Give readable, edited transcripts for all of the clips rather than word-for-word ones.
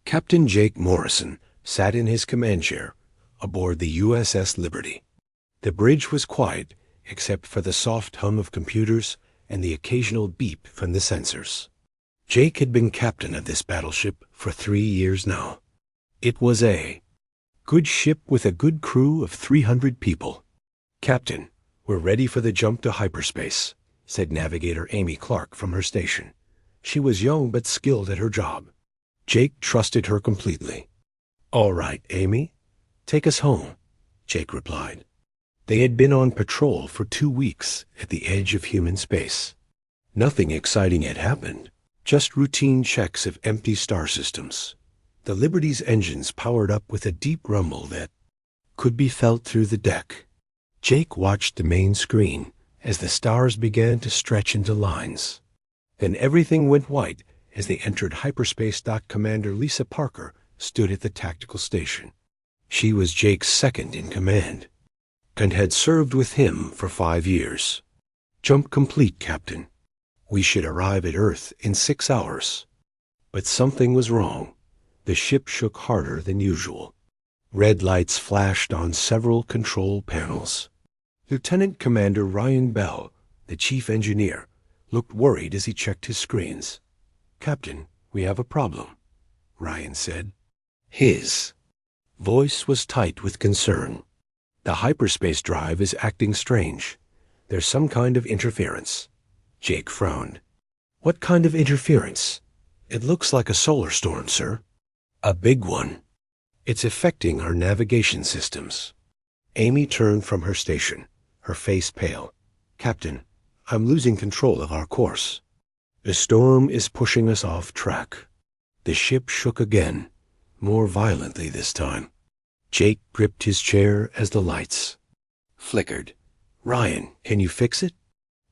Captain Jake Morrison sat in his command chair aboard the USS Liberty. The bridge was quiet except for the soft hum of computers and the occasional beep from the sensors. Jake had been captain of this battleship for 3 years now. It was a good ship with a good crew of 300 people. "Captain, we're ready for the jump to hyperspace," said Navigator Amy Clark from her station. She was young but skilled at her job. Jake trusted her completely. "All right, Amy, take us home," Jake replied. They had been on patrol for 2 weeks at the edge of human space. Nothing exciting had happened, just routine checks of empty star systems. The Liberty's engines powered up with a deep rumble that could be felt through the deck. Jake watched the main screen as the stars began to stretch into lines. Then everything went white as they entered hyperspace. Commander Lisa Parker stood at the tactical station. She was Jake's second in command and had served with him for 5 years. "Jump complete, Captain. We should arrive at Earth in 6 hours." But something was wrong. The ship shook harder than usual. Red lights flashed on several control panels. Lieutenant Commander Ryan Bell, the chief engineer, looked worried as he checked his screens. "Captain, we have a problem," Ryan said. His voice was tight with concern. "The hyperspace drive is acting strange. There's some kind of interference." Jake frowned. "What kind of interference?" "It looks like a solar storm, sir." "A big one. It's affecting our navigation systems." Amy turned from her station, her face pale. "Captain, I'm losing control of our course. The storm is pushing us off track." The ship shook again, more violently this time. Jake gripped his chair as the lights flickered. "Ryan, can you fix it?"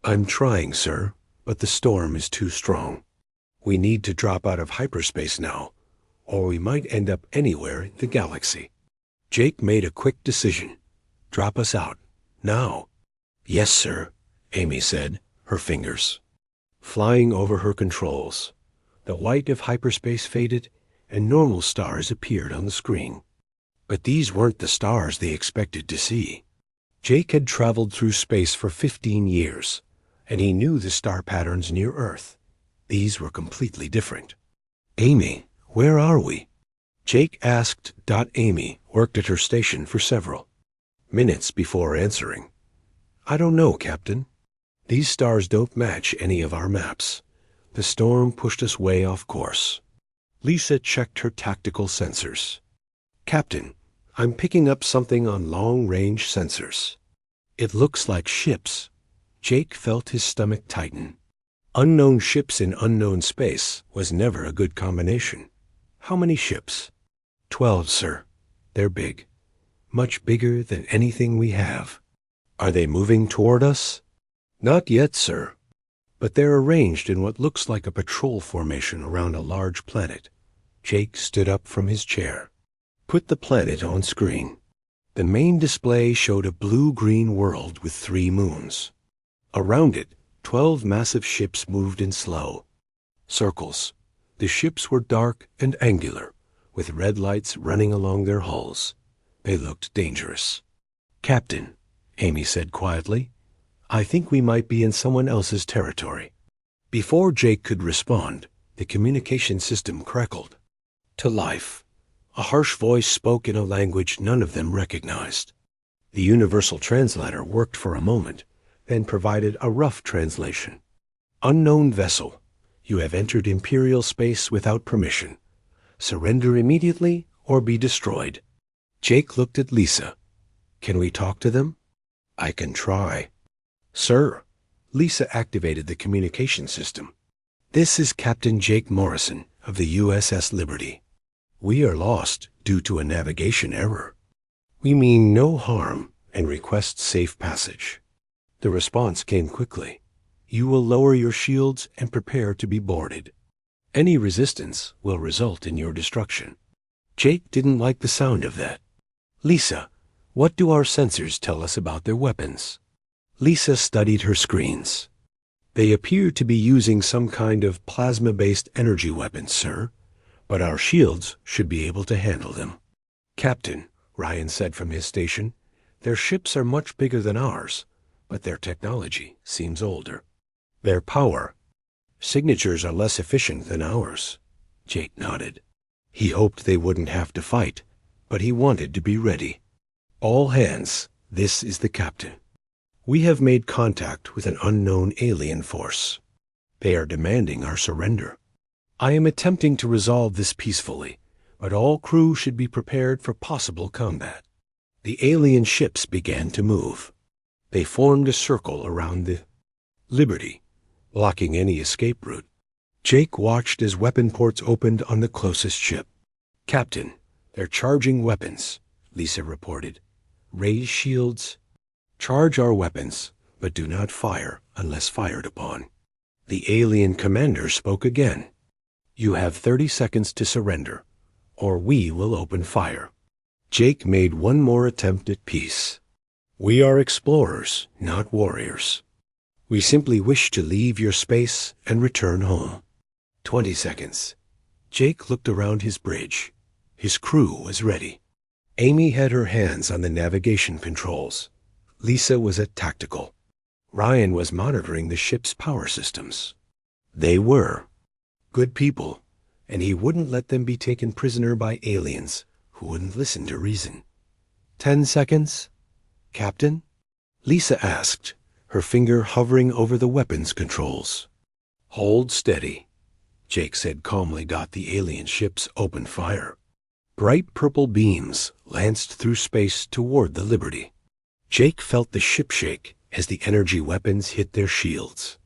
"I'm trying, sir, but the storm is too strong. We need to drop out of hyperspace now, or we might end up anywhere in the galaxy." Jake made a quick decision. "Drop us out, now." "Yes, sir," Amy said, her fingers flying over her controls. The white of hyperspace faded, and normal stars appeared on the screen. But these weren't the stars they expected to see. Jake had traveled through space for 15 years, and he knew the star patterns near Earth. These were completely different. "Amy, where are we?" Jake asked. Amy worked at her station for several minutes before answering. "I don't know, Captain. These stars don't match any of our maps. The storm pushed us way off course." Lisa checked her tactical sensors. "Captain, I'm picking up something on long-range sensors. It looks like ships." Jake felt his stomach tighten. Unknown ships in unknown space was never a good combination. "How many ships?" 12, sir. They're big. Much bigger than anything we have." "Are they moving toward us?" "Not yet, sir. But they're arranged in what looks like a patrol formation around a large planet." Jake stood up from his chair. "Put the planet on screen." The main display showed a blue-green world with 3 moons. Around it, 12 massive ships moved in slow circles. The ships were dark and angular, with red lights running along their hulls. They looked dangerous. "Captain," Amy said quietly, "I think we might be in someone else's territory." Before Jake could respond, the communication system crackled to life. A harsh voice spoke in a language none of them recognized. The universal translator worked for a moment, then provided a rough translation. "Unknown vessel. You have entered Imperial space without permission. Surrender immediately or be destroyed." Jake looked at Lisa. "Can we talk to them?" "I can try." "Sir." Lisa activated the communication system. "This is Captain Jake Morrison of the USS Liberty. We are lost due to a navigation error. We mean no harm and request safe passage." The response came quickly. "You will lower your shields and prepare to be boarded. Any resistance will result in your destruction." Jake didn't like the sound of that. "Lisa, what do our sensors tell us about their weapons?" Lisa studied her screens. "They appear to be using some kind of plasma-based energy weapons, sir. but our shields should be able to handle them. Captain, Ryan said from his station, their ships are much bigger than ours, but their technology seems older. Their power signatures are less efficient than ours. Jake nodded. He hoped they wouldn't have to fight, but he wanted to be ready. All hands, this is the captain. We have made contact with an unknown alien force. They are demanding our surrender. I am attempting to resolve this peacefully, but all crew should be prepared for possible combat. The alien ships began to move. They formed a circle around the Liberty, blocking any escape route. Jake watched as weapon ports opened on the closest ship. Captain, they're charging weapons, Lisa reported. Raise shields. Charge our weapons, but do not fire unless fired upon. The alien commander spoke again. You have 30 seconds to surrender, or we will open fire. Jake made one more attempt at peace. We are explorers, not warriors. We simply wish to leave your space and return home. 20 seconds. Jake looked around his bridge. His crew was ready. Amy had her hands on the navigation controls. Lisa was at tactical. Ryan was monitoring the ship's power systems. They were good people, and he wouldn't let them be taken prisoner by aliens who wouldn't listen to reason. 10 seconds? Captain? Lisa asked, her finger hovering over the weapons controls. Hold steady, Jake said calmly. The alien ships opened fire. Bright purple beams lanced through space toward the Liberty. Jake felt the ship shake as the energy weapons hit their shields.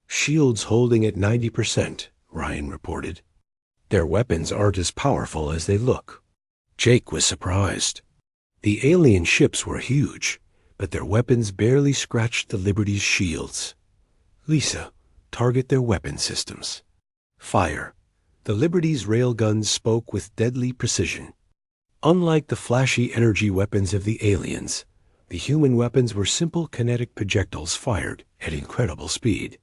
Shields holding at 90%, Ryan reported. Their weapons aren't as powerful as they look. Jake was surprised. The alien ships were huge, but their weapons barely scratched the Liberty's shields. Lisa, target their weapon systems. Fire. The Liberty's railguns spoke with deadly precision. Unlike the flashy energy weapons of the aliens, the human weapons were simple kinetic projectiles fired at incredible speed.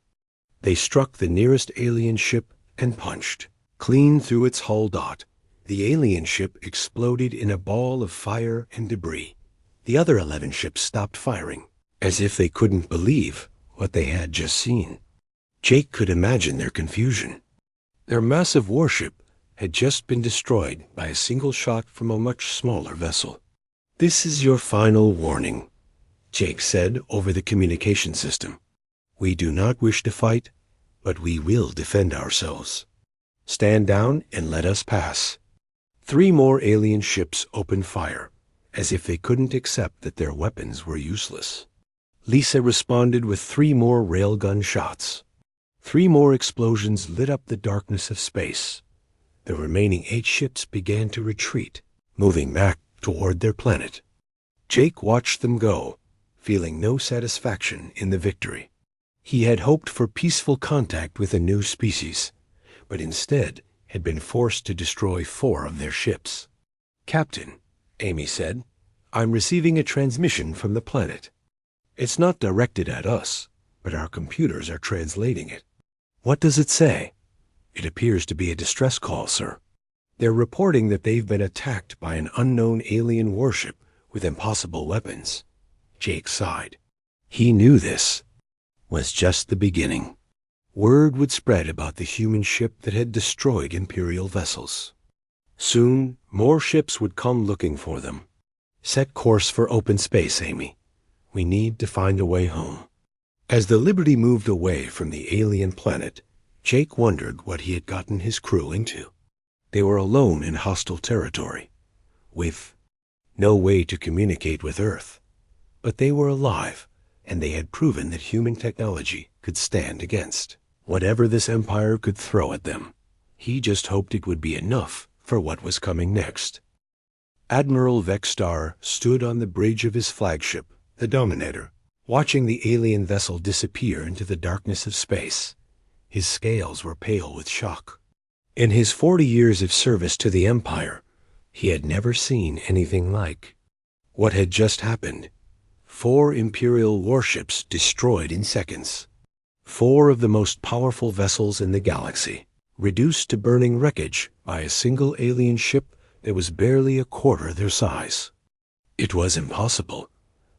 They struck the nearest alien ship and punched, clean through its hull dot. The alien ship exploded in a ball of fire and debris. The other 11 ships stopped firing, as if they couldn't believe what they had just seen. Jake could imagine their confusion. Their massive warship had just been destroyed by a single shot from a much smaller vessel. This is your final warning, Jake said over the communication system. We do not wish to fight, but we will defend ourselves. Stand down and let us pass. 3 more alien ships opened fire, as if they couldn't accept that their weapons were useless. Lisa responded with 3 more railgun shots. 3 more explosions lit up the darkness of space. The remaining 8 ships began to retreat, moving back toward their planet. Jake watched them go, feeling no satisfaction in the victory. He had hoped for peaceful contact with a new species, but instead had been forced to destroy 4 of their ships. Captain, Amy said, I'm receiving a transmission from the planet. It's not directed at us, but our computers are translating it. What does it say? It appears to be a distress call, sir. They're reporting that they've been attacked by an unknown alien warship with impossible weapons. Jake sighed. He knew this was just the beginning. Word would spread about the human ship that had destroyed Imperial vessels. Soon, more ships would come looking for them. Set course for open space, Amy. We need to find a way home. As the Liberty moved away from the alien planet, Jake wondered what he had gotten his crew into. They were alone in hostile territory, with no way to communicate with Earth. But they were alive, and they had proven that human technology could stand against whatever this empire could throw at them. He just hoped it would be enough for what was coming next. Admiral Vexstar stood on the bridge of his flagship, the Dominator, watching the alien vessel disappear into the darkness of space. His scales were pale with shock. In his 40 years of service to the Empire, he had never seen anything like what had just happened. 4 Imperial warships destroyed in seconds. 4 of the most powerful vessels in the galaxy. reduced to burning wreckage by a single alien ship that was barely a quarter their size. It was impossible,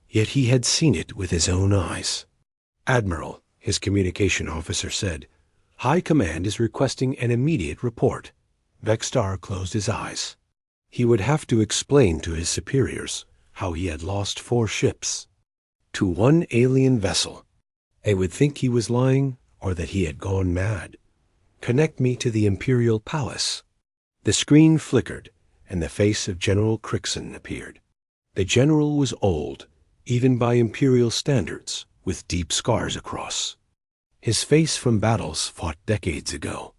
yet he had seen it with his own eyes. "Admiral," his communication officer said, "High Command is requesting an immediate report." Vextar closed his eyes. He would have to explain to his superiors how he had lost 4 ships to one alien vessel. They would think he was lying or that he had gone mad. "Connect me to the Imperial Palace." The screen flickered, and the face of General Crixon appeared. The general was old, even by Imperial standards, with deep scars across. His face from battles fought decades ago.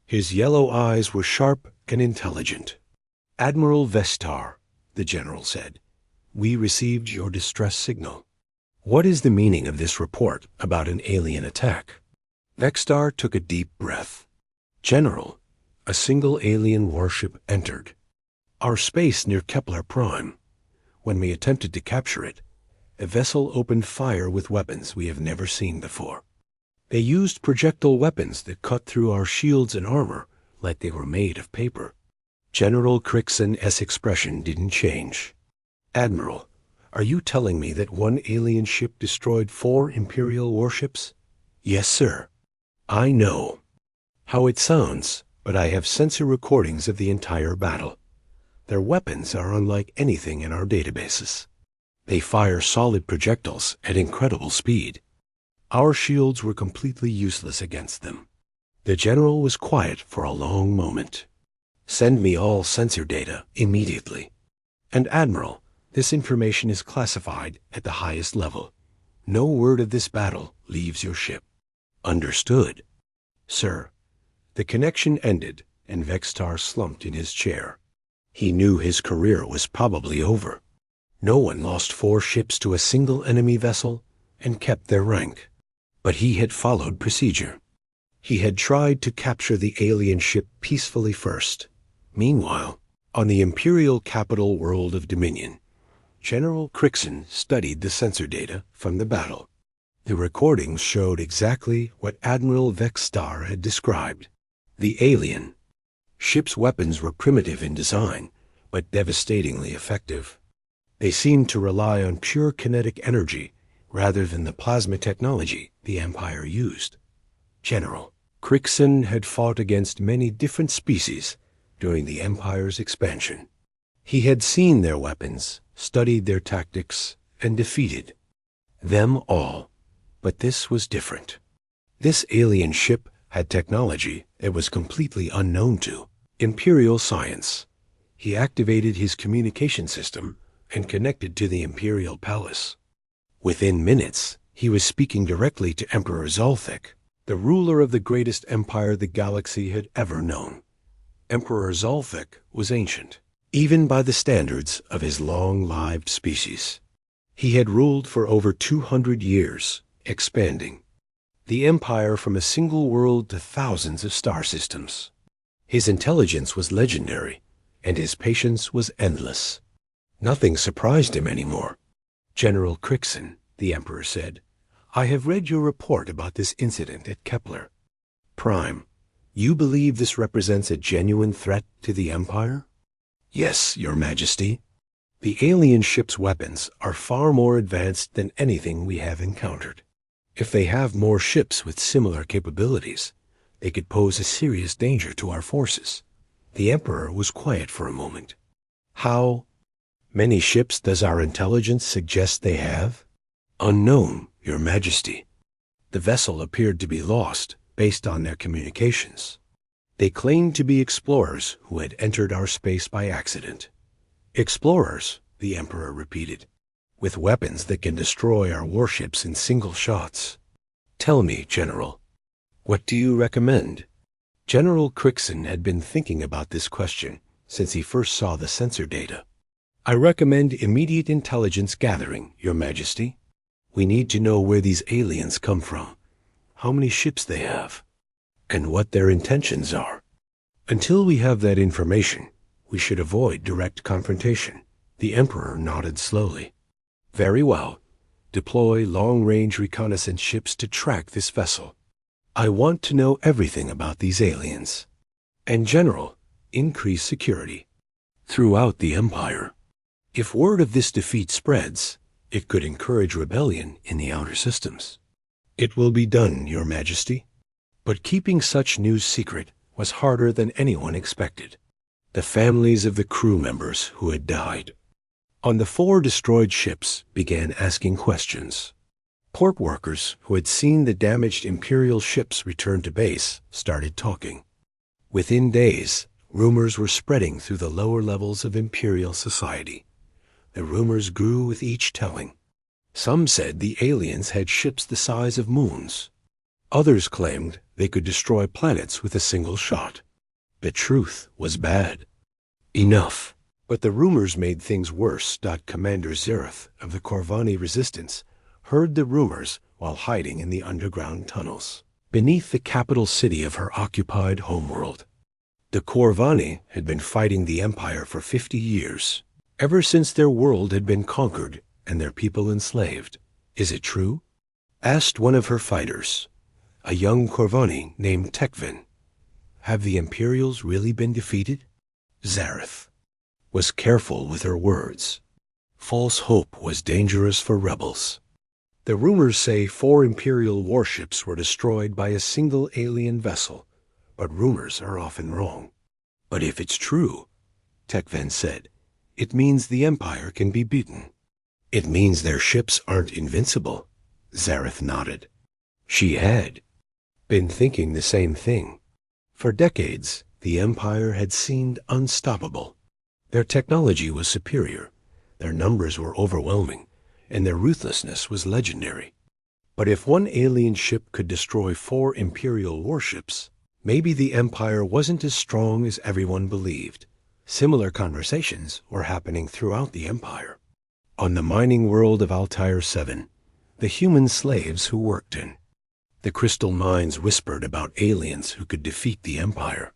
His yellow eyes were sharp and intelligent. "Admiral Vestar," the general said, "we received your distress signal. What is the meaning of this report about an alien attack?" Vextar took a deep breath. "General, a single alien warship entered our space near Kepler Prime. When we attempted to capture it, a vessel opened fire with weapons we have never seen before. They used projectile weapons that cut through our shields and armor like they were made of paper." General Crixon's expression didn't change. "Admiral, are you telling me that one alien ship destroyed 4 Imperial warships?" "Yes, sir." "I know how it sounds, but I have sensor recordings of the entire battle. Their weapons are unlike anything in our databases. They fire solid projectiles at incredible speed. Our shields were completely useless against them." The general was quiet for a long moment. "Send me all sensor data immediately. And Admiral, this information is classified at the highest level. No word of this battle leaves your ship." "Understood." "Sir." The connection ended, and Vextar slumped in his chair. He knew his career was probably over. No one lost 4 ships to a single enemy vessel and kept their rank. But he had followed procedure. He had tried to capture the alien ship peacefully first. Meanwhile, on the Imperial capital world of Dominion, General Crixon studied the sensor data from the battle. The recordings showed exactly what Admiral Vextar had described. The alien ship's weapons were primitive in design, but devastatingly effective. They seemed to rely on pure kinetic energy rather than the plasma technology the Empire used. General, Crixon had fought against many different species during the Empire's expansion. He had seen their weapons, studied their tactics, and defeated them all. But this was different. This alien ship had technology that was completely unknown to Imperial science. He activated his communication system and connected to the Imperial Palace. Within minutes, he was speaking directly to Emperor Zolthek, the ruler of the greatest empire the galaxy had ever known. Emperor Zolthek was ancient, even by the standards of his long-lived species. He had ruled for over 200 years, expanding the empire from a single world to thousands of star systems. His intelligence was legendary, and his patience was endless. Nothing surprised him anymore. "General Crixon," the Emperor said, "I have read your report about this incident at Kepler Prime. You believe this represents a genuine threat to the Empire?" "Yes, Your Majesty. The alien ship's weapons are far more advanced than anything we have encountered. If they have more ships with similar capabilities, they could pose a serious danger to our forces." The Emperor was quiet for a moment. "How many ships does our intelligence suggest they have?" "Unknown, Your Majesty. The vessel appeared to be lost based on their communications. They claimed to be explorers who had entered our space by accident." "Explorers," the Emperor repeated, "with weapons that can destroy our warships in single shots. Tell me, General, what do you recommend?" General Crixon had been thinking about this question since he first saw the sensor data. "I recommend immediate intelligence gathering, Your Majesty. We need to know where these aliens come from, how many ships they have, and what their intentions are. Until we have that information, we should avoid direct confrontation." The Emperor nodded slowly. "Very well. Deploy long-range reconnaissance ships to track this vessel. I want to know everything about these aliens. And General, increase security throughout the Empire. If word of this defeat spreads, it could encourage rebellion in the outer systems. It will be done, Your Majesty. But keeping such news secret was harder than anyone expected. The families of the crew members who had died on the 4 destroyed ships began asking questions. Port workers who had seen the damaged Imperial ships return to base started talking. Within days, rumors were spreading through the lower levels of Imperial society. The rumors grew with each telling. Some said the aliens had ships the size of moons. Others claimed they could destroy planets with a single shot. The truth was bad. Enough. But the rumors made things worse. Commander Zareth of the Corvani Resistance heard the rumors while hiding in the underground tunnels beneath the capital city of her occupied homeworld. The Corvani had been fighting the Empire for 50 years, ever since their world had been conquered and their people enslaved. Is it true? Asked one of her fighters, a young Corvani named Tekvin. Have the Imperials really been defeated? Zareth was careful with her words. False hope was dangerous for rebels. The rumors say 4 Imperial warships were destroyed by a single alien vessel, but rumors are often wrong. But if it's true, Tekven said, it means the Empire can be beaten. It means their ships aren't invincible. Zareth nodded. She had been thinking the same thing. For decades, the Empire had seemed unstoppable. Their technology was superior, their numbers were overwhelming, and their ruthlessness was legendary. But if one alien ship could destroy 4 Imperial warships, maybe the Empire wasn't as strong as everyone believed. Similar conversations were happening throughout the Empire. On the mining world of Altair 7, the human slaves who worked in the crystal mines whispered about aliens who could defeat the Empire.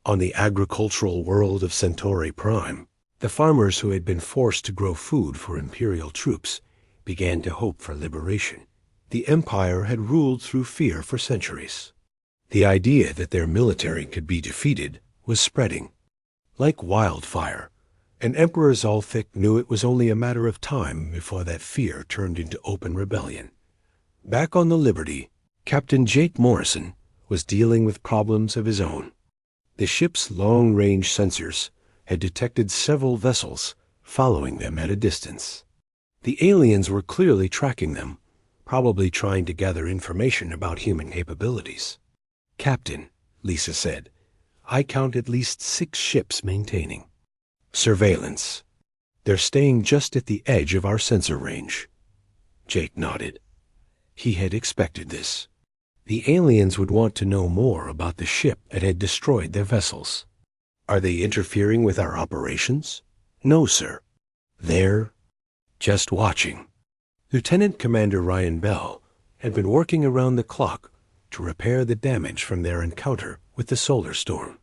On the agricultural world of Centauri Prime, the farmers who had been forced to grow food for Imperial troops began to hope for liberation. The Empire had ruled through fear for centuries. The idea that their military could be defeated was spreading like wildfire, and Emperor Zolthik knew it was only a matter of time before that fear turned into open rebellion. Back on the Liberty, Captain Jake Morrison was dealing with problems of his own. The ship's long-range sensors had detected several vessels following them at a distance. The aliens were clearly tracking them, probably trying to gather information about human capabilities. Captain, Lisa said, I count at least 6 ships maintaining surveillance. They're staying just at the edge of our sensor range. Jake nodded. He had expected this. The aliens would want to know more about the ship that had destroyed their vessels. Are they interfering with our operations? No, sir. They're just watching. Lieutenant Commander Ryan Bell had been working around the clock to repair the damage from their encounter with the solar storm.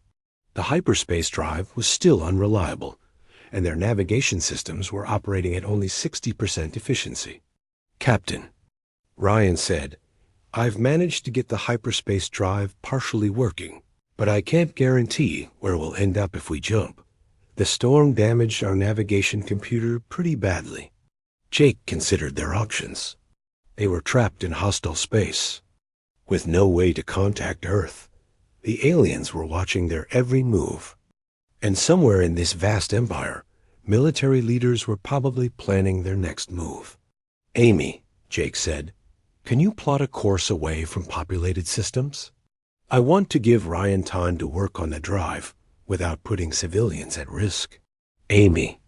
The hyperspace drive was still unreliable, and their navigation systems were operating at only 60% efficiency. Captain, Ryan said, I've managed to get the hyperspace drive partially working, but I can't guarantee where we'll end up if we jump. The storm damaged our navigation computer pretty badly. Jake considered their options. They were trapped in hostile space, with no way to contact Earth. The aliens were watching their every move. And somewhere in this vast empire, military leaders were probably planning their next move. Amy, Jake said, can you plot a course away from populated systems? I want to give Ryan time to work on the drive without putting civilians at risk. Amy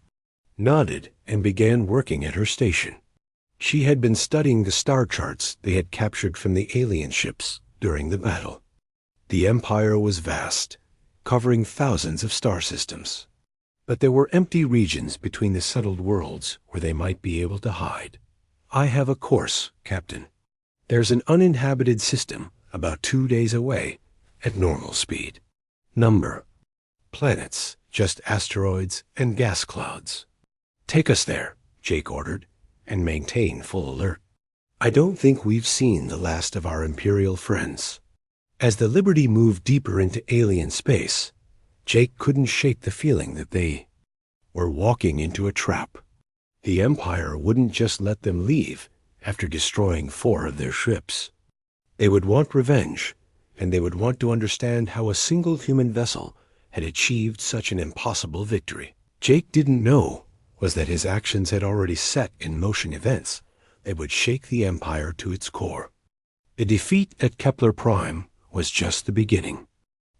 nodded and began working at her station. She had been studying the star charts they had captured from the alien ships during the battle. The Empire was vast, covering thousands of star systems. But there were empty regions between the settled worlds where they might be able to hide. I have a course, Captain. There's an uninhabited system about 2 days away at normal speed. Number: planets, just asteroids and gas clouds. Take us there, Jake ordered, and maintain full alert. I don't think we've seen the last of our Imperial friends. As the Liberty moved deeper into alien space, Jake couldn't shake the feeling that they were walking into a trap. The Empire wouldn't just let them leave after destroying 4 of their ships. They would want revenge, and they would want to understand how a single human vessel had achieved such an impossible victory. Jake didn't know was that his actions had already set in motion events that would shake the Empire to its core. The defeat at Kepler Prime was just the beginning.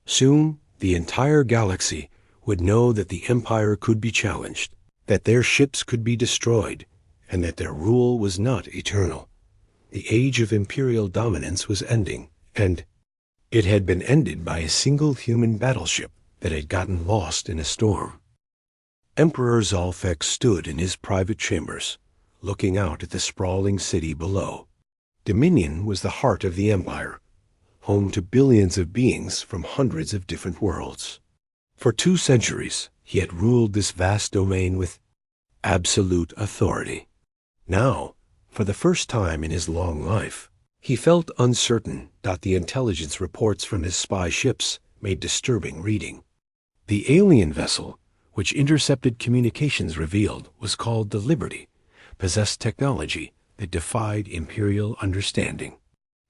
Soon, the entire galaxy would know that the Empire could be challenged, that their ships could be destroyed, and that their rule was not eternal. The age of Imperial dominance was ending, and it had been ended by a single human battleship that had gotten lost in a storm. Emperor Zolfek stood in his private chambers, looking out at the sprawling city below. Dominion was the heart of the Empire, home to billions of beings from hundreds of different worlds. For 2 centuries, he had ruled this vast domain with absolute authority. Now, for the first time in his long life, he felt uncertain that the intelligence reports from his spy ships made disturbing reading. The alien vessel, which intercepted communications revealed, was called the Liberty, possessed technology that defied Imperial understanding.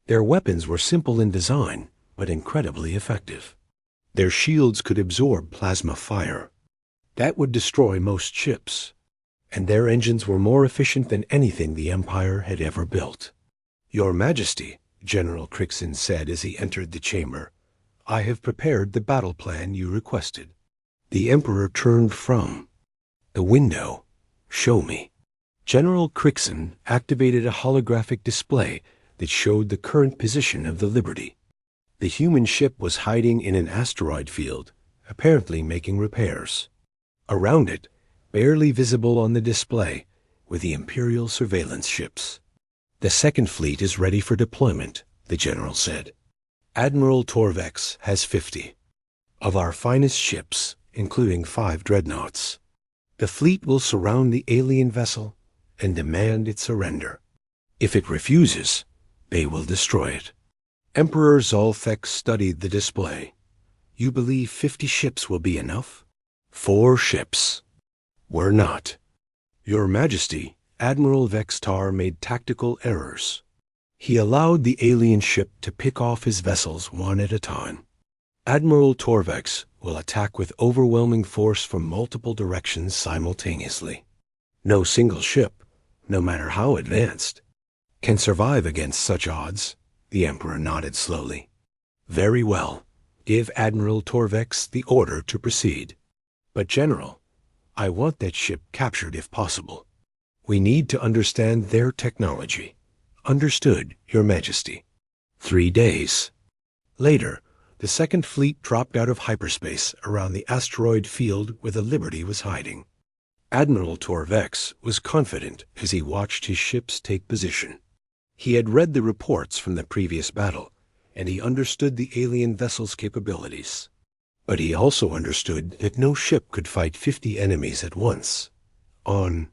Their weapons were simple in design, but incredibly effective. Their shields could absorb plasma fire. That would destroy most ships, and their engines were more efficient than anything the Empire had ever built. "Your Majesty," General Crixon said as he entered the chamber, "I have prepared the battle plan you requested." The Emperor turned from the window. "Show me." General Crixon activated a holographic display that showed the current position of the Liberty. The human ship was hiding in an asteroid field, apparently making repairs. Around it, barely visible on the display, were the Imperial surveillance ships. "The Second Fleet is ready for deployment," the general said. "Admiral Torvex has 50 of our finest ships, including 5 dreadnoughts. The fleet will surround the alien vessel and demand its surrender. If it refuses, they will destroy it." Emperor Zolfek studied the display. "You believe 50 ships will be enough?" 4 ships were not. "Your Majesty," Admiral Vextar made tactical errors. He allowed the alien ship to pick off his vessels one at a time. "Admiral Torvex will attack with overwhelming force from multiple directions simultaneously. No single ship, no matter how advanced, can survive against such odds." The Emperor nodded slowly. "Very well. Give Admiral Torvex the order to proceed. But General, I want that ship captured if possible. We need to understand their technology." "Understood, Your Majesty." 3 days later, the Second Fleet dropped out of hyperspace around the asteroid field where the Liberty was hiding. Admiral Torvex was confident as he watched his ships take position. He had read the reports from the previous battle, and he understood the alien vessel's capabilities. But he also understood that no ship could fight 50 enemies at once. On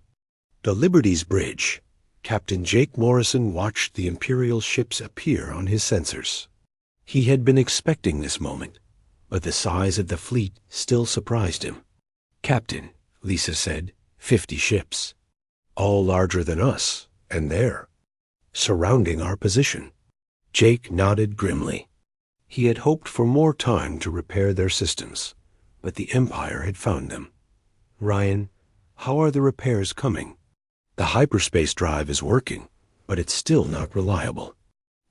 the Liberty's bridge, Captain Jake Morrison watched the Imperial ships appear on his sensors. He had been expecting this moment, but the size of the fleet still surprised him. "Captain," Lisa said, 50 ships. All larger than us, and there, surrounding our position." Jake nodded grimly. He had hoped for more time to repair their systems, but the Empire had found them. "Ryan, how are the repairs coming?" "The hyperspace drive is working, but it's still not reliable.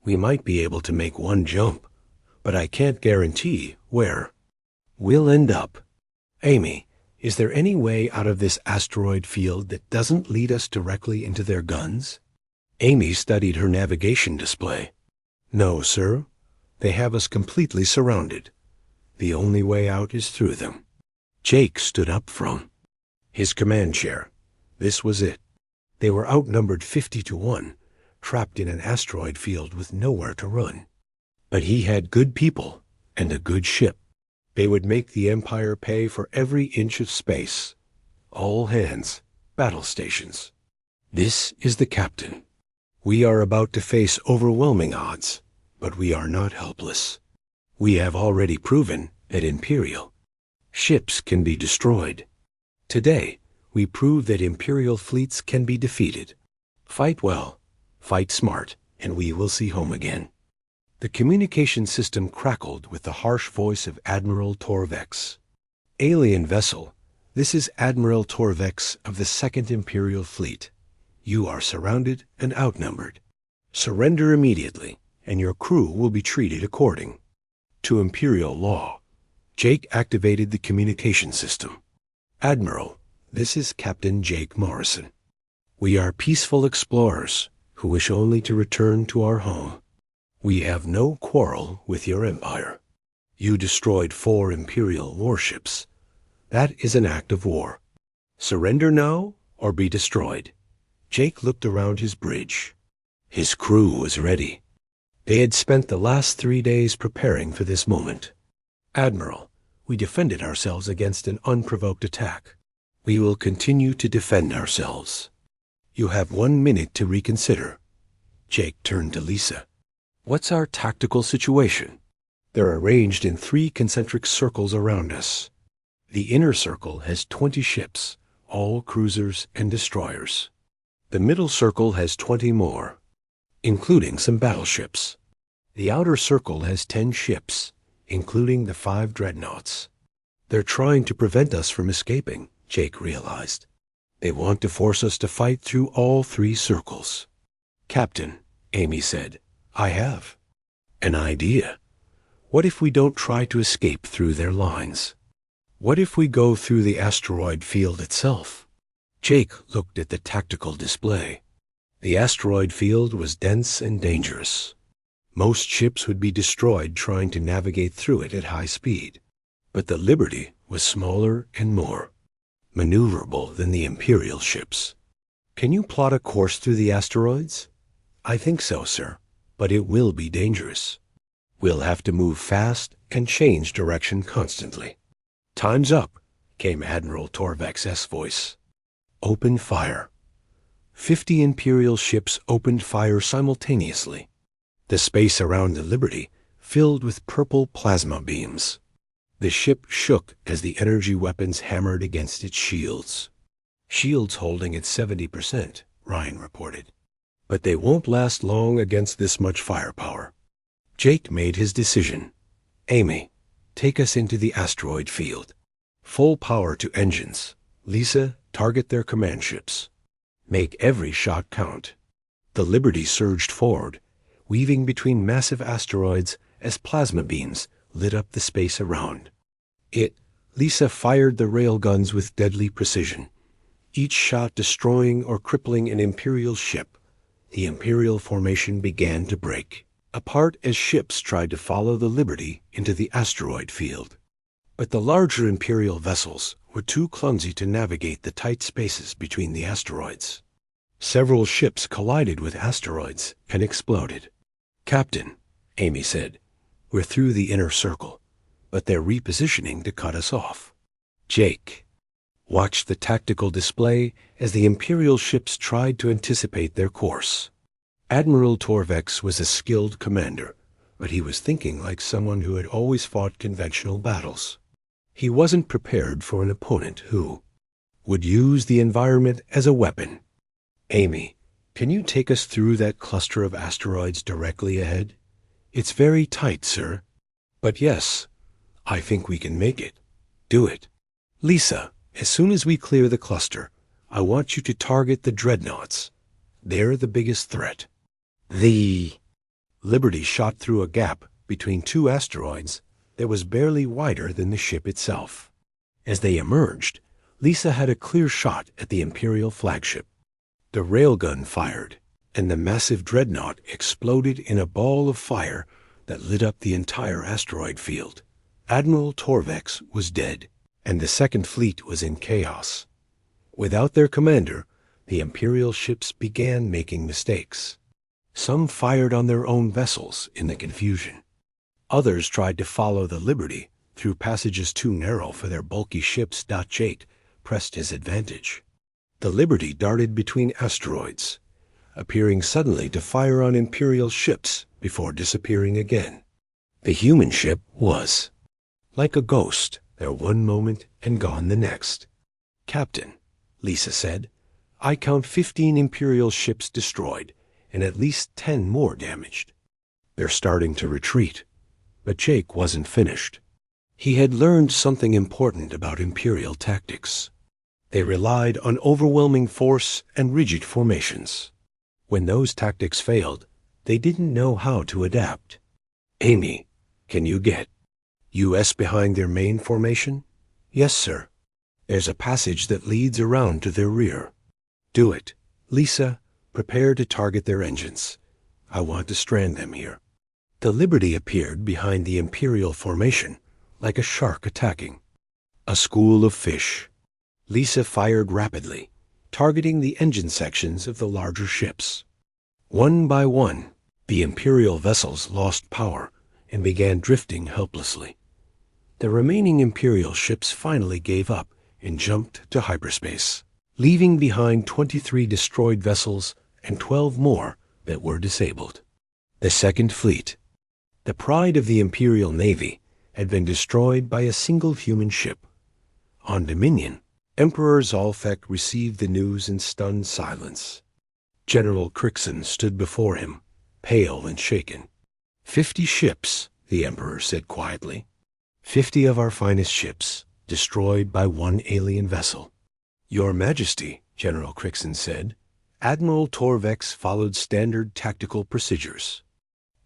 We might be able to make one jump, but I can't guarantee where we'll end up. Amy, is there any way out of this asteroid field that doesn't lead us directly into their guns?" Amy studied her navigation display. "No, sir. They have us completely surrounded. The only way out is through them." Jake stood up from his command chair. This was it. They were outnumbered 50-1, trapped in an asteroid field with nowhere to run. But he had good people and a good ship. They would make the Empire pay for every inch of space. All hands, battle stations. "This is the captain. We are about to face overwhelming odds, but we are not helpless. We have already proven that Imperial ships can be destroyed. Today, we prove that Imperial fleets can be defeated. Fight well, fight smart, and we will see home again." The communication system crackled with the harsh voice of Admiral Torvex. "Alien vessel, this is Admiral Torvex of the 2nd Imperial Fleet. You are surrounded and outnumbered. Surrender immediately, and your crew will be treated according to Imperial law." Jake activated the communication system. "Admiral, this is Captain Jake Morrison. We are peaceful explorers who wish only to return to our home. We have no quarrel with your empire. You destroyed 4 Imperial warships. That is an act of war. Surrender now or be destroyed." Jake looked around his bridge. His crew was ready. They had spent the last 3 days preparing for this moment. "Admiral, we defended ourselves against an unprovoked attack. We will continue to defend ourselves. You have 1 minute to reconsider." Jake turned to Lisa. "What's our tactical situation?" "They're arranged in 3 concentric circles around us. The inner circle has 20 ships, all cruisers and destroyers. The middle circle has 20 more, including some battleships. The outer circle has 10 ships, including the 5 dreadnoughts. They're trying to prevent us from escaping," Jake realized. "They want to force us to fight through all 3 circles." "Captain," Amy said, "I have an idea. What if we don't try to escape through their lines? What if we go through the asteroid field itself?" Jake looked at the tactical display. The asteroid field was dense and dangerous. Most ships would be destroyed trying to navigate through it at high speed. But the Liberty was smaller and more maneuverable than the Imperial ships. "Can you plot a course through the asteroids?" "I think so, sir, but it will be dangerous. We'll have to move fast and change direction constantly." "Time's up," came Admiral Torvex's voice. "Open fire." 50 Imperial ships opened fire simultaneously. The space around the Liberty filled with purple plasma beams. The ship shook as the energy weapons hammered against its shields. "Shields holding at 70%, Ryan reported. "But they won't last long against this much firepower." Jake made his decision. "Amy, take us into the asteroid field. Full power to engines. Lisa, target their command ships. Make every shot count." The Liberty surged forward, weaving between massive asteroids as plasma beams lit up the space around. Lisa fired the railguns with deadly precision, each shot destroying or crippling an Imperial ship. The Imperial formation began to break apart as ships tried to follow the Liberty into the asteroid field. But the larger Imperial vessels were too clumsy to navigate the tight spaces between the asteroids. Several ships collided with asteroids and exploded. "Captain," Amy said, "we're through the inner circle, but they're repositioning to cut us off." Jake watched the tactical display as the Imperial ships tried to anticipate their course. Admiral Torvex was a skilled commander, but he was thinking like someone who had always fought conventional battles. He wasn't prepared for an opponent who would use the environment as a weapon. "Amy, can you take us through that cluster of asteroids directly ahead?" "It's very tight, sir." "But yes, I think we can make it." "Do it." "Lisa, as soon as we clear the cluster, I want you to target the dreadnoughts. They're the biggest threat." The Liberty shot through a gap between 2 asteroids that was barely wider than the ship itself. As they emerged, Lisa had a clear shot at the Imperial flagship. The railgun fired, and the massive dreadnought exploded in a ball of fire that lit up the entire asteroid field. Admiral Torvex was dead, and the Second Fleet was in chaos. Without their commander, the Imperial ships began making mistakes. Some fired on their own vessels in the confusion. Others tried to follow the Liberty through passages too narrow for their bulky ships. Jake pressed his advantage. The Liberty darted between asteroids, appearing suddenly to fire on Imperial ships before disappearing again. The human ship was. Like a ghost, there one moment and gone the next. "Captain," Lisa said, "I count 15 Imperial ships destroyed and at least 10 more damaged. They're starting to retreat." But Jake wasn't finished. He had learned something important about Imperial tactics. They relied on overwhelming force and rigid formations. When those tactics failed, they didn't know how to adapt. "Amy, can you get US behind their main formation?" "Yes, sir. There's a passage that leads around to their rear." "Do it. Lisa, prepare to target their engines. I want to strand them here." The Liberty appeared behind the Imperial formation, like a shark attacking. A school of fish. Lisa fired rapidly, targeting the engine sections of the larger ships. One by one, the Imperial vessels lost power and began drifting helplessly. The remaining Imperial ships finally gave up and jumped to hyperspace, leaving behind 23 destroyed vessels and 12 more that were disabled. The Second Fleet, the pride of the Imperial Navy, had been destroyed by a single human ship. On Dominion, Emperor Zolfek received the news in stunned silence. General Crixon stood before him, pale and shaken. 50 ships, the Emperor said quietly. 50 of our finest ships, destroyed by one alien vessel. "Your Majesty," General Crixon said, "Admiral Torvex followed standard tactical procedures.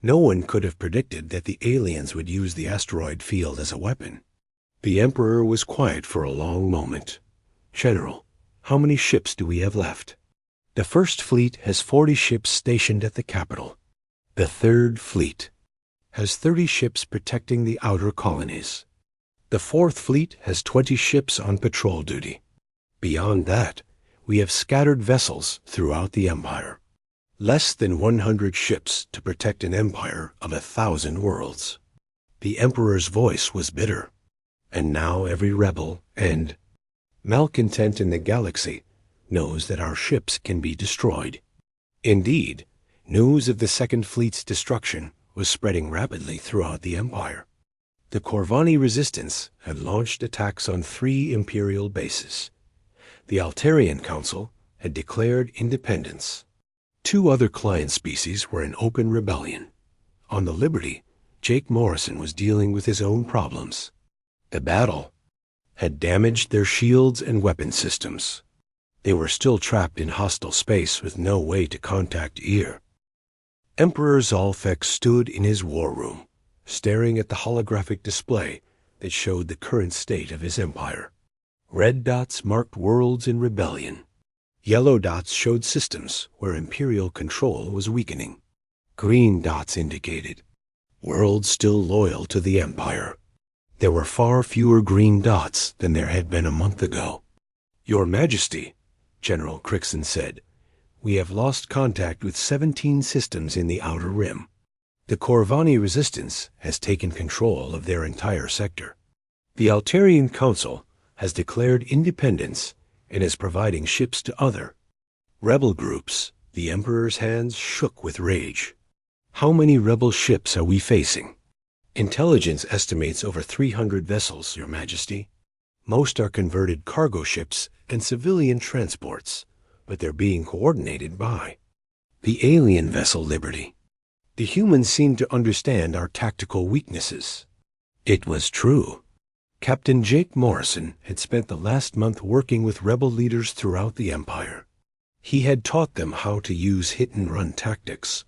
No one could have predicted that the aliens would use the asteroid field as a weapon." The Emperor was quiet for a long moment. "General, how many ships do we have left?" "The First Fleet has 40 ships stationed at the capital. The Third Fleet has 30 ships protecting the outer colonies. The Fourth Fleet has 20 ships on patrol duty. Beyond that, we have scattered vessels throughout the Empire. Less than 100 ships to protect an empire of 1,000 worlds." The Emperor's voice was bitter. "And now every rebel and malcontent in the galaxy knows that our ships can be destroyed." Indeed, news of the Second Fleet's destruction was spreading rapidly throughout the Empire. The Corvani resistance had launched attacks on 3 Imperial bases. The Altarian Council had declared independence. 2 other client species were in open rebellion. On the Liberty, Jake Morrison was dealing with his own problems. The battle had damaged their shields and weapon systems. They were still trapped in hostile space with no way to contact Ear. Emperor Zolfek stood in his war room, staring at the holographic display that showed the current state of his empire. Red dots marked worlds in rebellion. Yellow dots showed systems where Imperial control was weakening. Green dots indicated worlds still loyal to the Empire. There were far fewer green dots than there had been a month ago. "Your Majesty," General Crixon said, "we have lost contact with 17 systems in the Outer Rim. The Corvani resistance has taken control of their entire sector. The Altarian Council has declared independence and is providing ships to other rebel groups." The Emperor's hands shook with rage. "How many rebel ships are we facing?" "Intelligence estimates over 300 vessels, Your Majesty. Most are converted cargo ships and civilian transports, but they're being coordinated by the alien vessel Liberty. The humans seem to understand our tactical weaknesses." It was true. Captain Jake Morrison had spent the last month working with rebel leaders throughout the Empire. He had taught them how to use hit-and-run tactics,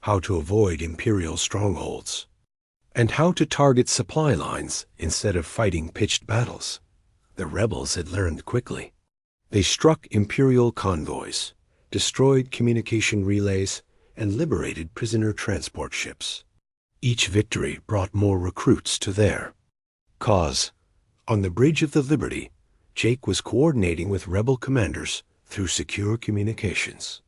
how to avoid Imperial strongholds, and how to target supply lines instead of fighting pitched battles. The rebels had learned quickly. They struck Imperial convoys, destroyed communication relays, and liberated prisoner transport ships. Each victory brought more recruits to their cause. On the bridge of the Liberty, Jake was coordinating with rebel commanders through secure communications.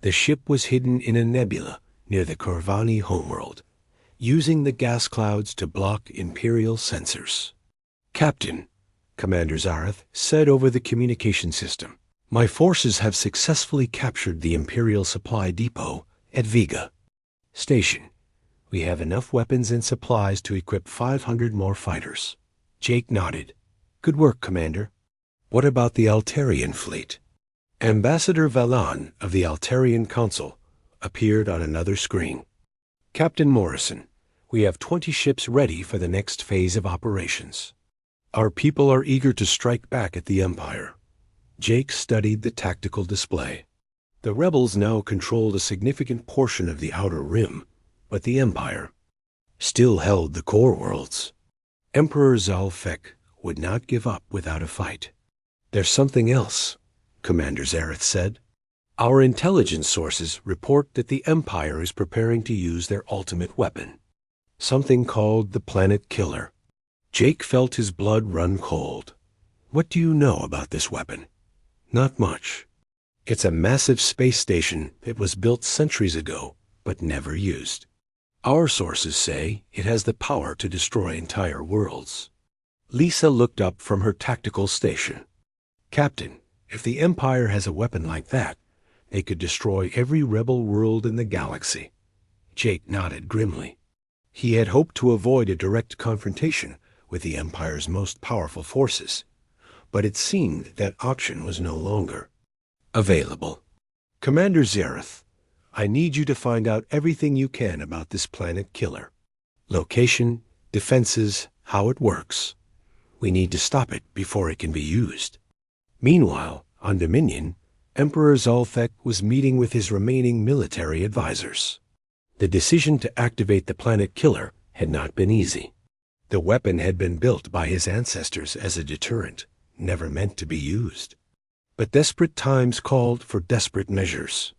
The ship was hidden in a nebula near the Corvani homeworld, using the gas clouds to block Imperial sensors. "Captain," Commander Zareth said over the communication system, "my forces have successfully captured the Imperial supply depot at Vega Station. We have enough weapons and supplies to equip 500 more fighters. Jake nodded. Good work, Commander. What about the Altarian fleet? Ambassador Valan of the Altarian Council appeared on another screen. Captain Morrison, we have 20 ships ready for the next phase of operations. Our people are eager to strike back at the Empire. Jake studied the tactical display. The rebels now controlled a significant portion of the Outer Rim, but the Empire still held the core worlds. Emperor Zalfek would not give up without a fight. There's something else, Commander Zareth said. Our intelligence sources report that the Empire is preparing to use their ultimate weapon, something called the Planet Killer. Jake felt his blood run cold. What do you know about this weapon? Not much. It's a massive space station that was built centuries ago, but never used. Our sources say it has the power to destroy entire worlds. Lisa looked up from her tactical station. Captain, if the Empire has a weapon like that, they could destroy every rebel world in the galaxy. Jake nodded grimly. He had hoped to avoid a direct confrontation with the Empire's most powerful forces, but it seemed that option was no longer available. Commander Zareth, I need you to find out everything you can about this Planet Killer. Location, defenses, how it works. We need to stop it before it can be used. Meanwhile, on Dominion, Emperor Zalfek was meeting with his remaining military advisors. The decision to activate the Planet Killer had not been easy. The weapon had been built by his ancestors as a deterrent, never meant to be used. But desperate times called for desperate measures.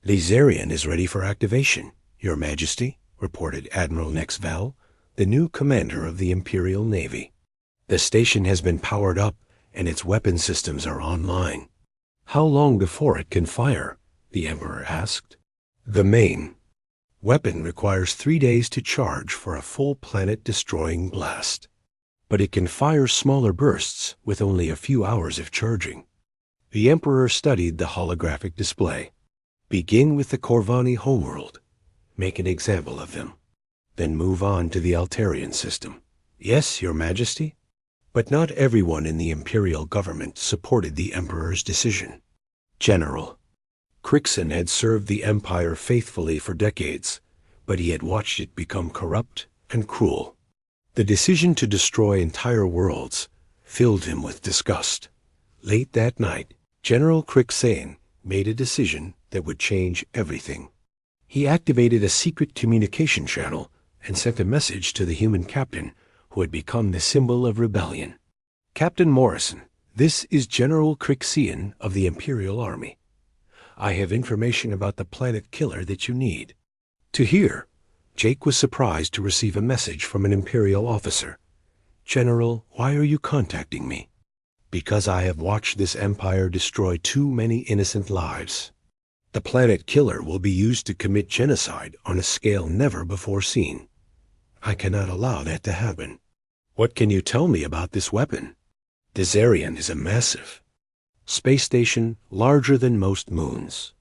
Lizarian is ready for activation, Your Majesty, reported Admiral Nexval, the new commander of the Imperial Navy. The station has been powered up, and its weapon systems are online. How long before it can fire? The Emperor asked. The main weapon requires 3 days to charge for a full planet-destroying blast. But it can fire smaller bursts with only a few hours of charging. The Emperor studied the holographic display. Begin with the Corvani homeworld. Make an example of them. Then move on to the Altarian system. Yes, Your Majesty? But not everyone in the Imperial government supported the Emperor's decision. General Crixon had served the Empire faithfully for decades, but he had watched it become corrupt and cruel. The decision to destroy entire worlds filled him with disgust. Late that night, General Crixon made a decision that would change everything. He activated a secret communication channel and sent a message to the human captain who had become the symbol of rebellion. Captain Morrison, this is General Crixon of the Imperial Army. I have information about the Planet Killer that you need. To hear, Jake was surprised to receive a message from an Imperial officer. General, why are you contacting me? Because I have watched this Empire destroy too many innocent lives. The Planet Killer will be used to commit genocide on a scale never before seen. I cannot allow that to happen. What can you tell me about this weapon? Desarian is a massive space station larger than most moons.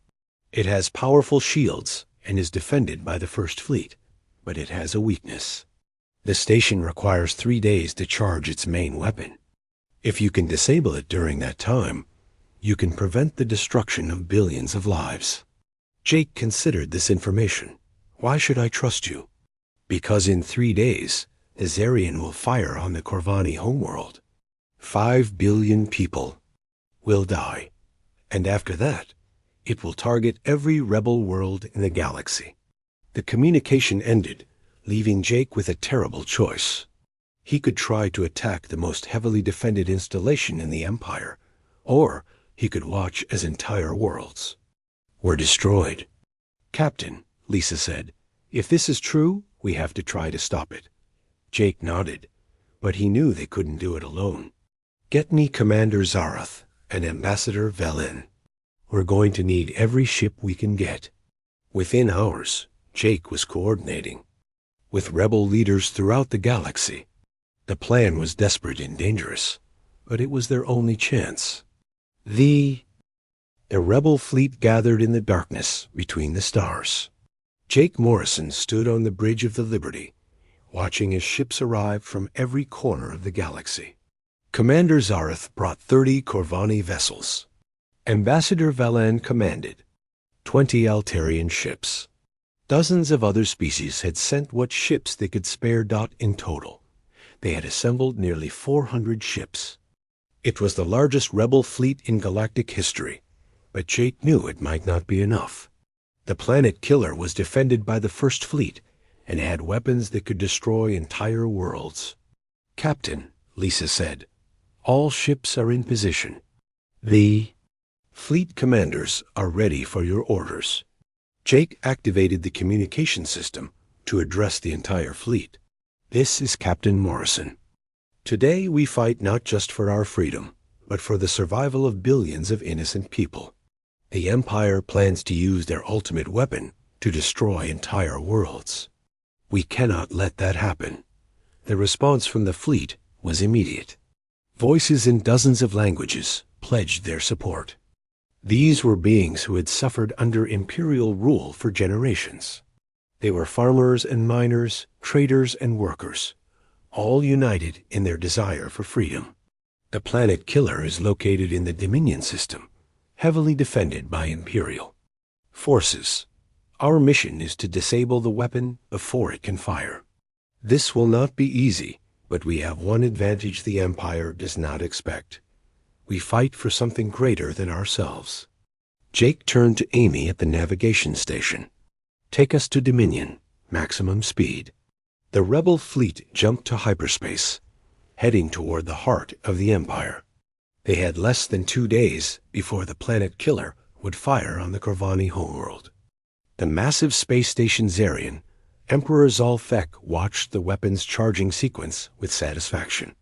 It has powerful shields and is defended by the First Fleet, but it has a weakness. The station requires 3 days to charge its main weapon. If you can disable it during that time, you can prevent the destruction of billions of lives. Jake considered this information. Why should I trust you? Because in 3 days, Desarian will fire on the Corvani homeworld. 5 billion people will die, and after that, it will target every rebel world in the galaxy. The communication ended, leaving Jake with a terrible choice. He could try to attack the most heavily defended installation in the Empire, or he could watch as entire worlds were destroyed. Captain, Lisa said, if this is true, we have to try to stop it. Jake nodded, but he knew they couldn't do it alone. Get me Commander Zareth and Ambassador Velen. We're going to need every ship we can get. Within hours, Jake was coordinating with rebel leaders throughout the galaxy. The plan was desperate and dangerous, but it was their only chance. The rebel fleet gathered in the darkness between the stars. Jake Morrison stood on the bridge of the Liberty, watching as ships arrived from every corner of the galaxy. Commander Zareth brought 30 Corvani vessels. Ambassador Valan commanded 20 Altarian ships. Dozens of other species had sent what ships they could spare. In total, they had assembled nearly 400 ships. It was the largest rebel fleet in galactic history, but Jake knew it might not be enough. The planet killer was defended by the First Fleet and had weapons that could destroy entire worlds. "Captain," Lisa said, "all ships are in position. The fleet commanders are ready for your orders." Jake activated the communication system to address the entire fleet. "This is Captain Morrison. Today we fight not just for our freedom, but for the survival of billions of innocent people. The Empire plans to use their ultimate weapon to destroy entire worlds. We cannot let that happen." The response from the fleet was immediate. Voices in dozens of languages pledged their support. These were beings who had suffered under Imperial rule for generations. They were farmers and miners, traders and workers, all united in their desire for freedom. The planet killer is located in the Dominion system, heavily defended by Imperial forces. Our mission is to disable the weapon before it can fire. This will not be easy, but we have one advantage the Empire does not expect. We fight for something greater than ourselves. Jake turned to Amy at the navigation station. "Take us to Dominion, maximum speed." The rebel fleet jumped to hyperspace, heading toward the heart of the Empire. They had less than 2 days before the planet killer would fire on the Corvani homeworld. The massive space station Zarian, Emperor Zalfek watched the weapon's charging sequence with satisfaction.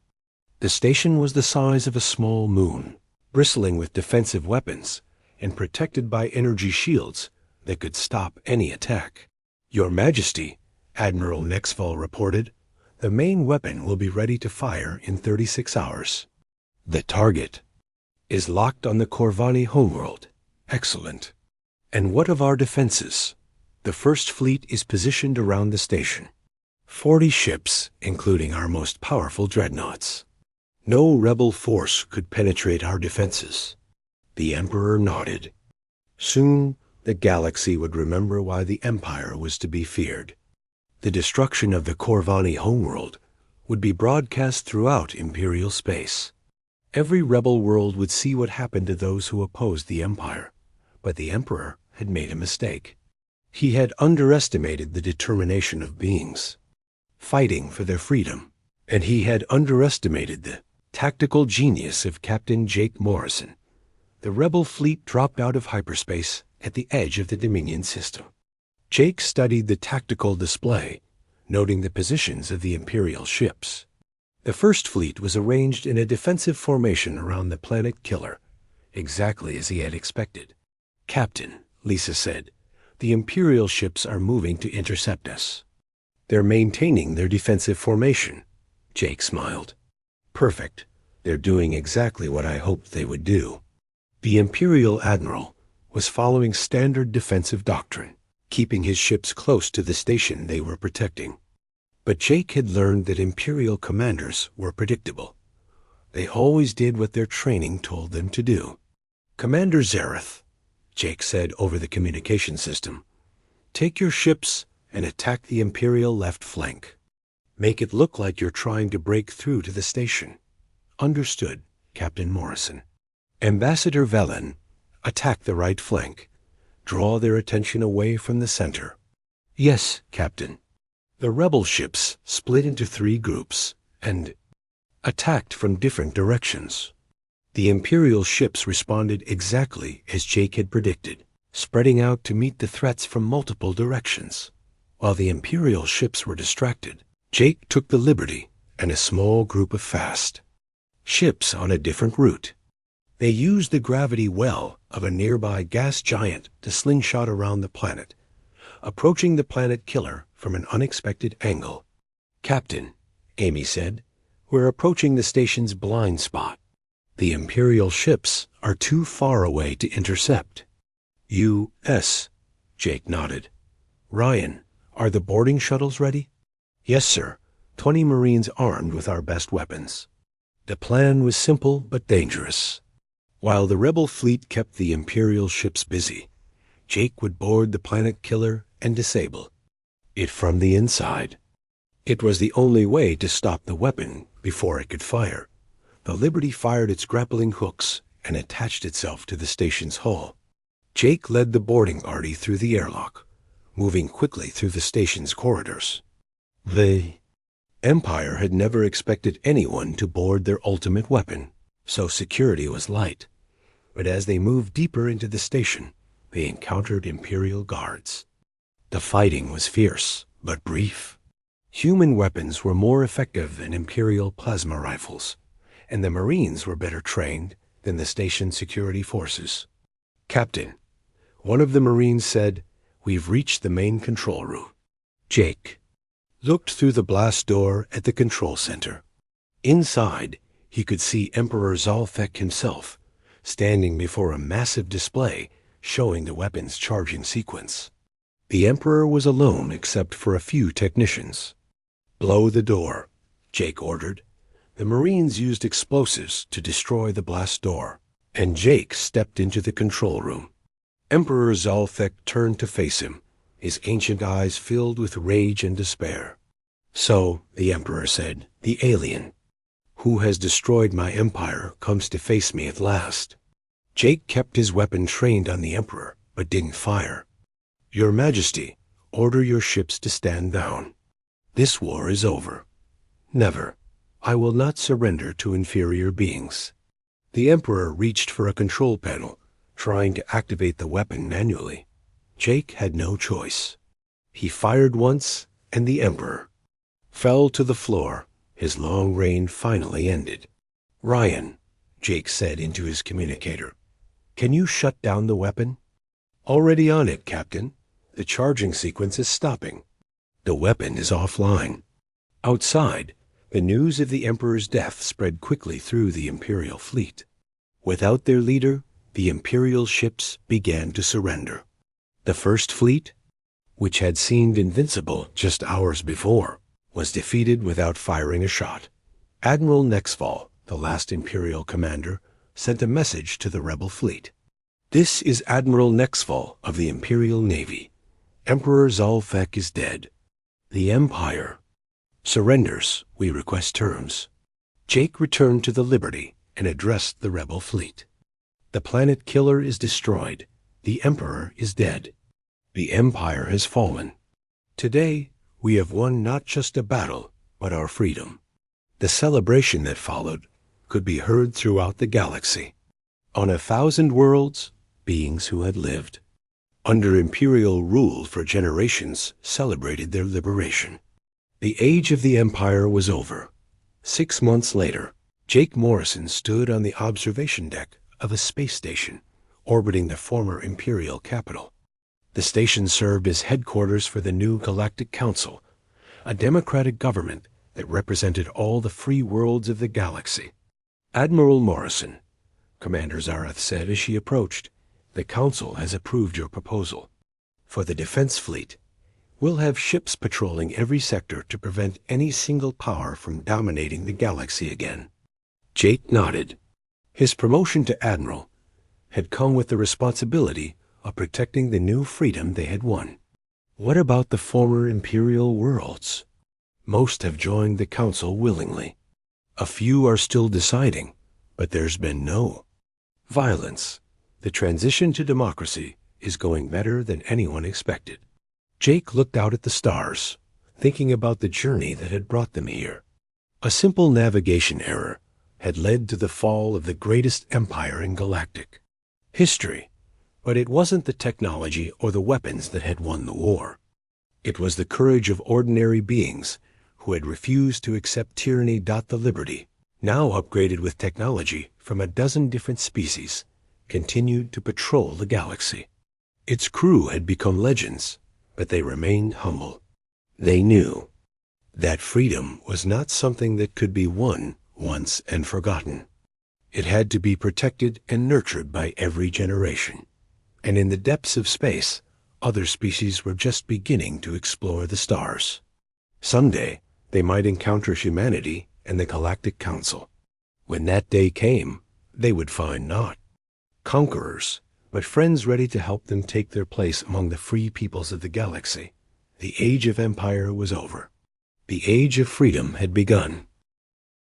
The station was the size of a small moon, bristling with defensive weapons and protected by energy shields that could stop any attack. "Your Majesty," Admiral Nexval reported, "the main weapon will be ready to fire in 36 hours. The target is locked on the Corvani homeworld." "Excellent. And what of our defenses?" "The First Fleet is positioned around the station. 40 ships, including our most powerful dreadnoughts. No rebel force could penetrate our defenses." The Emperor nodded. Soon, the galaxy would remember why the Empire was to be feared. The destruction of the Corvani homeworld would be broadcast throughout Imperial space. Every rebel world would see what happened to those who opposed the Empire, but the Emperor had made a mistake. He had underestimated the determination of beings fighting for their freedom, and he had underestimated the tactical genius of Captain Jake Morrison. The rebel fleet dropped out of hyperspace at the edge of the Dominion system. Jake studied the tactical display, noting the positions of the Imperial ships. The First Fleet was arranged in a defensive formation around the planet killer, exactly as he had expected. "Captain," Lisa said, "the Imperial ships are moving to intercept us." "They're maintaining their defensive formation," Jake smiled. "Perfect. They're doing exactly what I hoped they would do." The Imperial Admiral was following standard defensive doctrine, keeping his ships close to the station they were protecting. But Jake had learned that Imperial commanders were predictable. They always did what their training told them to do. "Commander Zareth," Jake said over the communication system, "take your ships and attack the Imperial left flank. Make it look like you're trying to break through to the station." "Understood, Captain Morrison." "Ambassador Velen, attack the right flank. Draw their attention away from the center." "Yes, Captain." The rebel ships split into 3 groups and attacked from different directions. The Imperial ships responded exactly as Jake had predicted, spreading out to meet the threats from multiple directions. While the Imperial ships were distracted, Jake took the Liberty and a small group of fast ships on a different route. They used the gravity well of a nearby gas giant to slingshot around the planet, approaching the planet killer from an unexpected angle. "Captain," Amy said, "we're approaching the station's blind spot. The Imperial ships are too far away to intercept." "U.S.," Jake nodded. Ryan, are the boarding shuttles ready? Yes, sir. 20 Marines armed with our best weapons. The plan was simple but dangerous. While the rebel fleet kept the Imperial ships busy, Jake would board the planet killer and disable it from the inside. It was the only way to stop the weapon before it could fire. The Liberty fired its grappling hooks and attached itself to the station's hull. Jake led the boarding party through the airlock, moving quickly through the station's corridors. The Empire had never expected anyone to board their ultimate weapon, so security was light. But as they moved deeper into the station, they encountered Imperial guards. The fighting was fierce, but brief. Human weapons were more effective than Imperial plasma rifles, and the Marines were better trained than the station security forces. Captain, one of the Marines said, "We've reached the main control room." Jake looked through the blast door at the control center. Inside, he could see Emperor Zalthek himself, standing before a massive display showing the weapon's charging sequence. The Emperor was alone except for a few technicians. "Blow the door," Jake ordered. The Marines used explosives to destroy the blast door, and Jake stepped into the control room. Emperor Zalthek turned to face him, his ancient eyes filled with rage and despair. "So," the Emperor said, "the alien who has destroyed my empire comes to face me at last." Jake kept his weapon trained on the Emperor, but didn't fire. "Your Majesty, order your ships to stand down. This war is over. Never. I will not surrender to inferior beings." The Emperor reached for a control panel, trying to activate the weapon manually. Jake had no choice. He fired once, and the Emperor fell to the floor. His long reign finally ended. "Ryan," Jake said into his communicator, "can you shut down the weapon?" "Already on it, Captain. The charging sequence is stopping. The weapon is offline." Outside, the news of the Emperor's death spread quickly through the Imperial fleet. Without their leader, the Imperial ships began to surrender. The First Fleet, which had seemed invincible just hours before, was defeated without firing a shot. Admiral Nexval, the last Imperial commander, sent a message to the rebel fleet. "This is Admiral Nexval of the Imperial Navy. Emperor Zalthek is dead. The Empire surrenders. We request terms." Jake returned to the Liberty and addressed the rebel fleet. "The planet killer is destroyed. The Emperor is dead. The Empire has fallen. Today, we have won not just a battle, but our freedom." The celebration that followed could be heard throughout the galaxy. On 1,000 worlds, beings who had lived under Imperial rule for generations celebrated their liberation. The age of the Empire was over. 6 months later, Jake Morrison stood on the observation deck of a space station orbiting the former Imperial capital. The station served as headquarters for the new Galactic Council, a democratic government that represented all the free worlds of the galaxy. "Admiral Morrison," Commander Zareth said as she approached, "the Council has approved your proposal. For the defense fleet, we'll have ships patrolling every sector to prevent any single power from dominating the galaxy again." Jake nodded. His promotion to Admiral had come with the responsibility of protecting the new freedom they had won. What about the former Imperial worlds? Most have joined the Council willingly. A few are still deciding, but there's been no violence. The transition to democracy is going better than anyone expected. Jake looked out at the stars, thinking about the journey that had brought them here. A simple navigation error had led to the fall of the greatest empire in galactic history. But it wasn't the technology or the weapons that had won the war. It was the courage of ordinary beings who had refused to accept tyranny. The Liberty, now upgraded with technology from a dozen different species, continued to patrol the galaxy. Its crew had become legends, but they remained humble. They knew that freedom was not something that could be won once and forgotten. It had to be protected and nurtured by every generation. And in the depths of space, Other species were just beginning to explore the stars. Someday, they might encounter humanity and the Galactic Council. When that day came, they would find not conquerors, but friends ready to help them take their place among the free peoples of the galaxy. The age of empire was over. The age of freedom had begun.